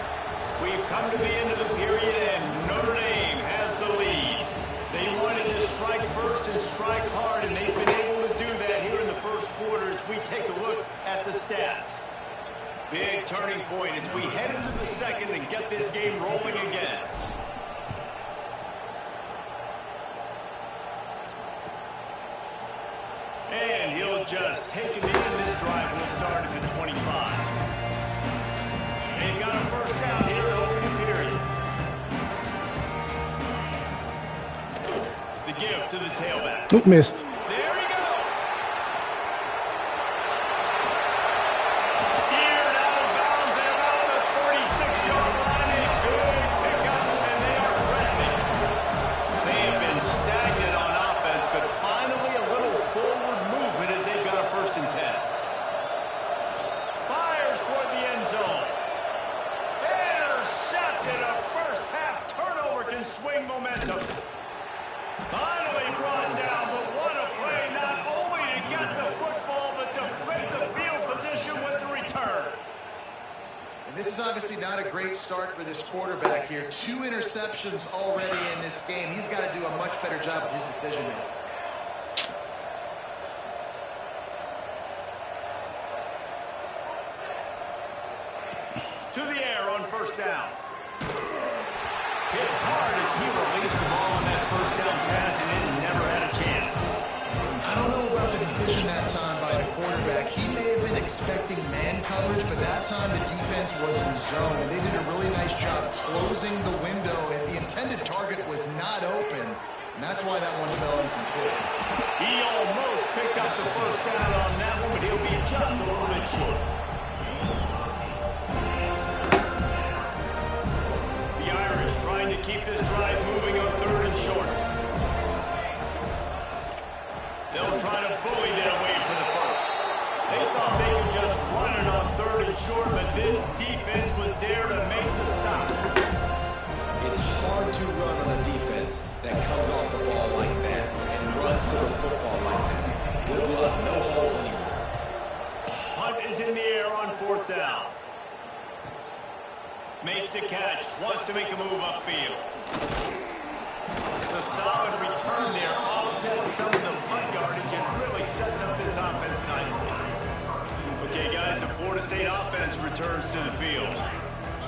We've come to the end of the period, and Notre Dame has the lead. They wanted to strike first and strike hard, and they've been able to do that here in the first quarter as we take a look at the stats. Big turning point as we head into the second and get this game rolling again. And he'll just take it in. This drive will start at the 25. They've got a first down here to open the period. The give to the tailback. Oop, missed. There he goes. Steered out of bounds at about the 36-yard line. A big pickup, and they are threatening. They have been stagnant on offense, but finally a little forward movement as they've got a 1st and 10. Fires toward the end zone. Intercepted. A first-half turnover can swing momentum. Finally brought down, but what a play, not only to get the football, but to flip the field position with the return. And this is obviously not a great start for this quarterback here. 2 interceptions already in this game. He's got to do a much better job with his decision-making. To the air on 1st down. Hit hard as he released the ball on that 1st down pass, and it never had a chance. I don't know about the decision that time by the quarterback. He may have been expecting man coverage, but that time the defense was in zone, and they did a really nice job closing the window, and the intended target was not open, and that's why that one fell incomplete. He almost picked up the 1st down on that one, but he'll be just a little bit short. Trying to keep this drive moving on 3rd and short. They'll try to bully that away for the 1st. They thought they could just run it on 3rd and short, but this defense was there to make the stop. It's hard to run on a defense that comes off the ball like that and runs to the football like that. Good luck, no holes anywhere. Punt is in the air on 4th down. Makes the catch, wants to make a move upfield. The solid return there offsets some of the punt yardage and really sets up this offense nicely. Okay, guys, the Florida State offense returns to the field.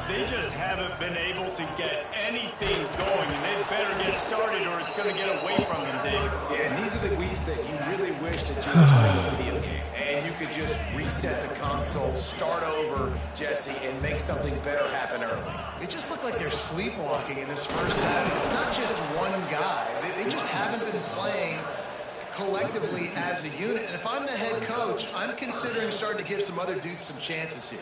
They just haven't been able to get anything going, and they better get started or it's going to get away from them, Dave. Yeah, and these are the weeks that you really wish that you were playing a video game. And you could just reset the console, start over, Jesse, and make something better happen early. It just looked like they're sleepwalking in this first half. It's not just one guy. They just haven't been playing collectively as a unit. And if I'm the head coach, I'm considering starting to give some other dudes some chances here.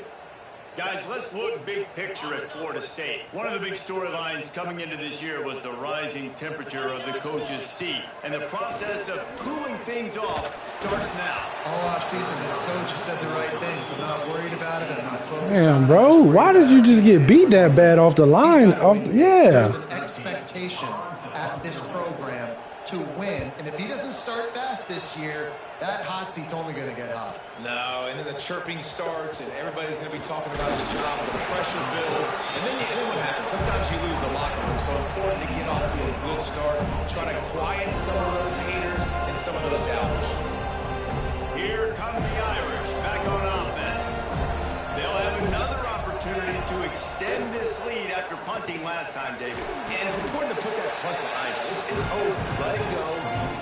Guys, let's look big picture at Florida State. One of the big storylines coming into this year was the rising temperature of the coach's seat. And the process of cooling things off starts now. All offseason, this coach has said the right things. I'm not worried about it. I'm not focused Damn, on it. bro. Why did you just get beat that bad off the line? Yeah. Yeah. There's an expectation at this program to to win, and if he doesn't start fast this year, that hot seat's only going to get hot. No, and then the chirping starts, and everybody's going to be talking about his job, the pressure builds, and then what happens? Sometimes you lose the locker room, so important to get off to a good start, try to quiet some of those haters and some of those doubters. Here come the Irish back on offense. They'll have another opportunity to extend this lead after punting last time, David. And it's important to put that punt behind you. It's over. Let it go.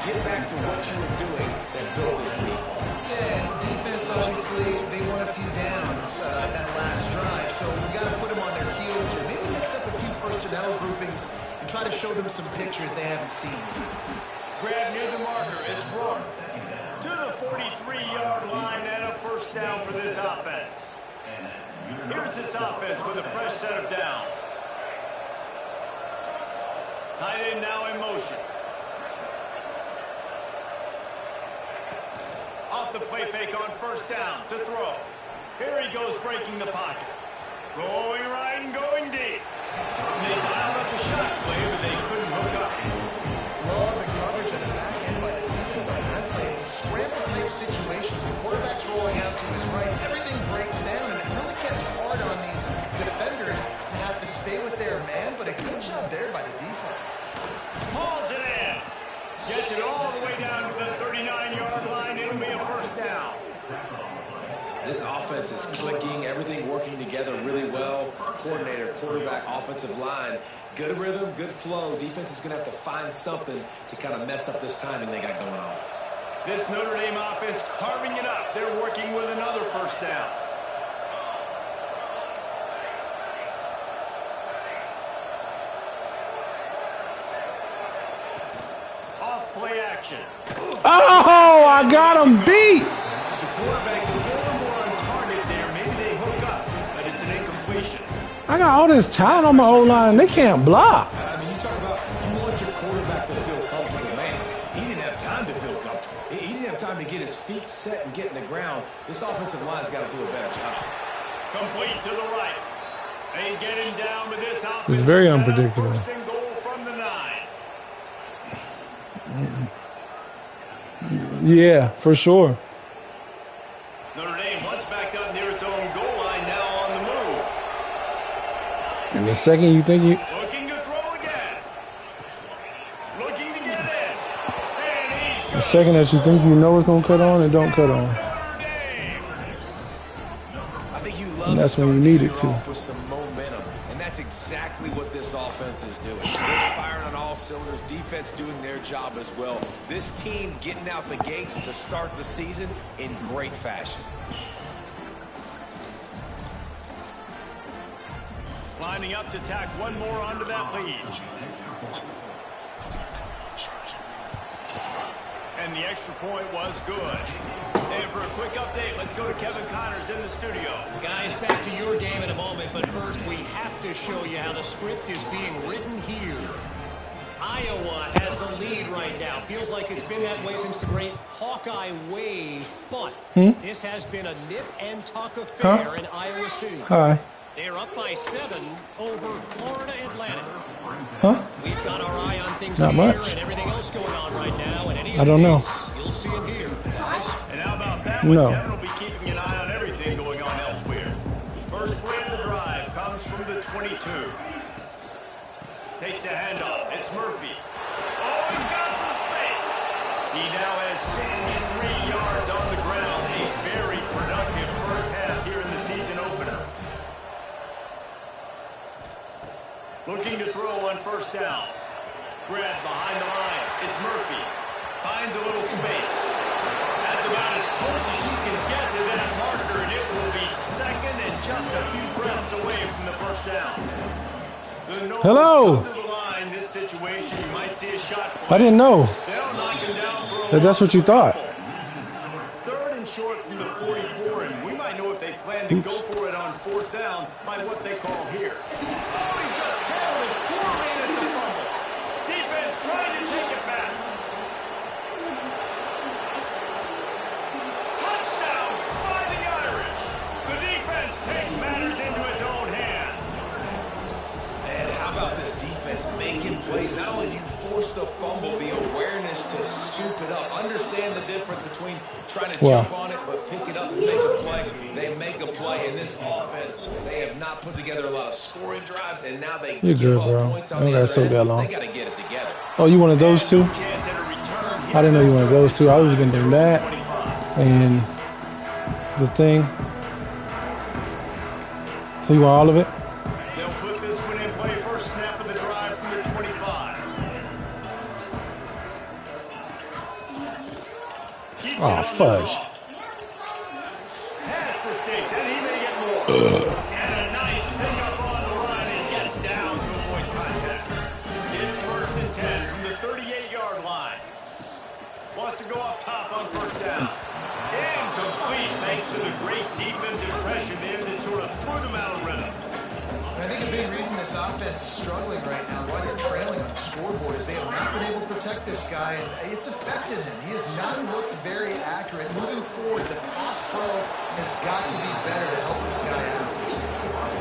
Get back to what you were doing that built this lead, Paul. Yeah, and defense, obviously, they won a few downs that last drive, so we got to put them on their heels here. Maybe mix up a few personnel groupings and try to show them some pictures they haven't seen. Grab near the marker. It's Rourke to the 43-yard line and a first down for this offense. Here's this offense with a fresh set of downs. Tight end now in motion. Off the play fake on first down to throw. Here he goes breaking the pocket. Going right and going deep. They dialed up a shot play, but they couldn't hook up. Love the coverage and the back end by the defense on that play. In scramble-type situations, the quarterback's rolling out to his right. Everything breaks down, and it really gets hard on these defenders to have to stay with their man, but a good job there by the defense. Hauls it in. Gets it all the way down to the 39-yard line. It'll be a first down. This offense is clicking, everything working together really well. Coordinator, quarterback, offensive line, good rhythm, good flow. Defense is going to have to find something to kind of mess up this timing they got going on. This Notre Dame offense carving it up. They're working with another first down. Off play action. Oh, I got him beat. The quarterback's a little more on target there. Maybe they hook up, but it's an incompletion. I got all this talent on my O-line. They can't block. I mean, you talk about you want your quarterback to feel comfortable. Man, he didn't have time to feel comfortable. He didn't have time to get his feet set and get in the ground. This offensive line's got to do a better job. Complete to the right. They get him down, but this offense It's very is set up unpredictable. first and goal from the 9. Yeah, for sure. Notre Dame once backed up near its own goal line, now on the move. And the second you think you... Looking to throw again. Looking to get in. And he's The gonna second that you think you know it's going to cut on, it don't cut on. Notre Dame. I think you love And that's when you starting need the it year to. off with some momentum, and that's exactly what this offense is doing. They're firing on all cylinders, defense doing their job as well. This team getting out the gates to start the season in great fashion. Lining up to tack one more onto that lead. And the extra point was good. And for a quick update, let's go to Kevin Connors in the studio. Guys, back to your game in a moment, but first we have to show you how the script is being written here. Iowa has the lead right now. Feels like it's been that way since the great Hawkeye wave, but this has been a nip and tuck affair in Iowa City. Hi. They're up by 7 over Florida Atlantic. Huh? We've got our eye on things Not here much. and everything else going on right now. And any I don't know. updates, you'll see them here, guys. And how about that one? No. Kevin will be keeping an eye on everything going on elsewhere. First play of the drive comes from the 22. Takes the handoff. It's Murphy. Oh, he's got some space. He now has 63 yards on the ground. A very productive first half here in the season opener. Looking to throw on first down. Grab behind the line. It's Murphy. Finds a little space. That's about as close as you can get to that marker, and it will be second and just a few breaths away from the first down. The Noles Hello. come to the line. This situation, you might see a shot I play. didn't know. They'll knock him down for a That's loss what you of a thought. couple. Third and short from the 44, and we might know if they plan to go for it on fourth down by what they call here. Oh, he just held it. Poor man, it's a fumble. Defense trying to take it back. Touchdown, Fighting Irish. The defense takes matters into its own hands. And how about this defense making plays? Not only do you force the fumble, the awareness to scoop it up. Understand the difference between trying to jump on it, but pick it up and make a play. They make a play in this offense. They have not put together a lot of scoring drives, and now they give up points on the other end. They got to get it together. Oh, you wanted those two? I didn't know you wanted those two. I was going to do that and the thing. So you want all of it? They'll put this one in play first snap of the drive from the 25. Oh, fudge. Past the stakes, and he may get more. And a nice pickup on the run and gets down to avoid contact. It's 1st and 10 from the 38-yard line. Wants to go up top on first down. Incomplete thanks to the great defensive pressure there that sort of threw them out of rhythm. I think a big reason this offense is struggling right now, why they're trailing on the scoreboard, is they have not been able to protect this guy, and it's affected him. He has not looked very accurate. Moving forward, the pass pro has got to be better to help this guy out.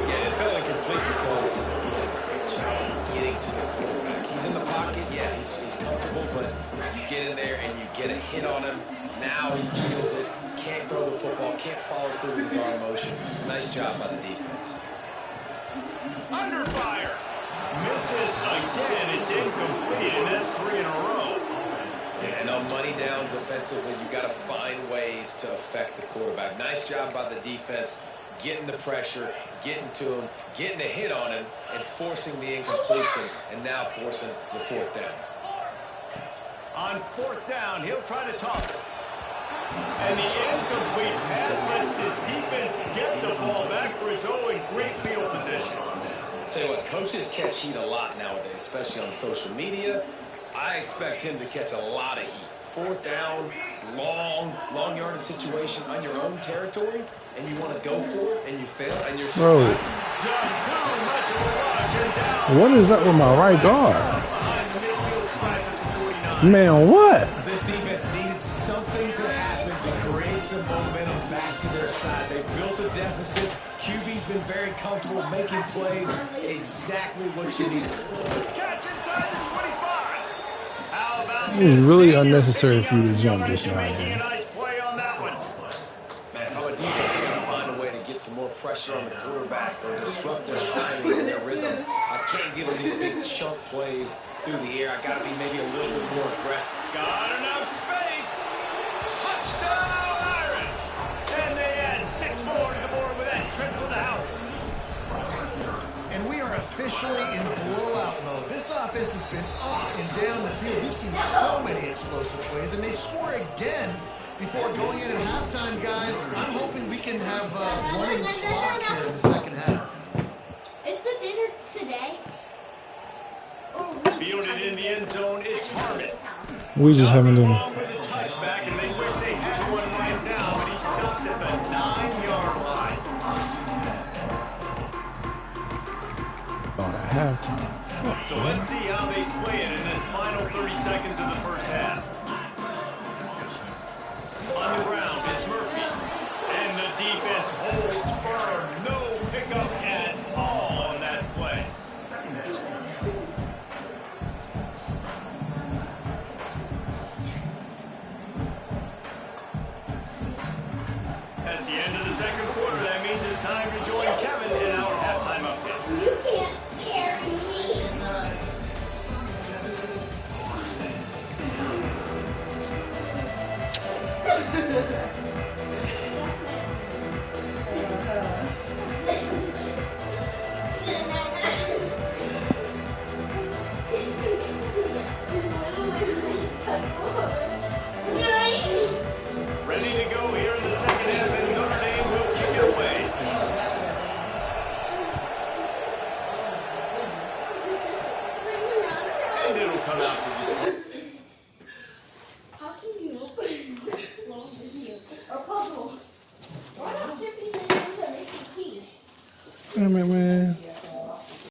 Yeah, it felt incomplete because he did a great job getting to the quarterback. He's in the pocket, yeah, he's comfortable, but you get in there and you get a hit on him. Now he feels it, can't throw the football, can't follow through with his arm motion. Nice job by the defense. Under fire. Misses again. It's incomplete, and that's 3 in a row. Yeah, and on money down defensively, you've got to find ways to affect the quarterback. Nice job by the defense, getting the pressure, getting to him, getting a hit on him, and forcing the incompletion, and now forcing the 4th down. On 4th down, he'll try to toss it. And the incomplete pass lets his defense get the ball back for its own in great field position. Tell you what, coaches catch heat a lot nowadays, especially on social media. I expect him to catch a lot of heat. 4th down, long yardage situation on your own territory, and you want to go for it, and you fail, and you're so just too much of a rush and down. What is up with my right guard? Man, what? This defense needed something to happen to create some momentum back to their side. They built a deficit. QB's been very comfortable making plays. Exactly what you need. Catch inside the 25. How about it was really unnecessary for you to jump just now, man. Nice play on that one. Man, if I'm a defense, I gotta find a way to get some more pressure on the quarterback or disrupt their timing and their rhythm. I can't give them these big chunk plays through the air. I gotta be maybe a little bit more aggressive. Got enough space. Touchdown, Irish. And they add 6 more to the board with that trip to the house. And we are officially in blowout mode. This offense has been up and down the field. We've seen so many explosive plays, and they score again before going in at halftime, guys. I'm hoping we can have a running clock here in the second half. Is the dinner today? Fielded in the end zone, it's Harmon. We just haven't done it. With a touchback, and they wish they had one right now, but he stopped at the 9-yard line. About a halftime. So let's see how they play it in this final 30 seconds of the first half. On the ground, it's Murphy. And the defense holds firm. No pickup at all on that play. That's the end of the second quarter. That means it's time to join Kevin in our halftime update. You can't carry me. Ready to go here in the second half, and Notre Dame will kick it away. And it'll come out to Detroit. How can you open long videos or puzzles? Why not 50 minutes to make a piece? Man.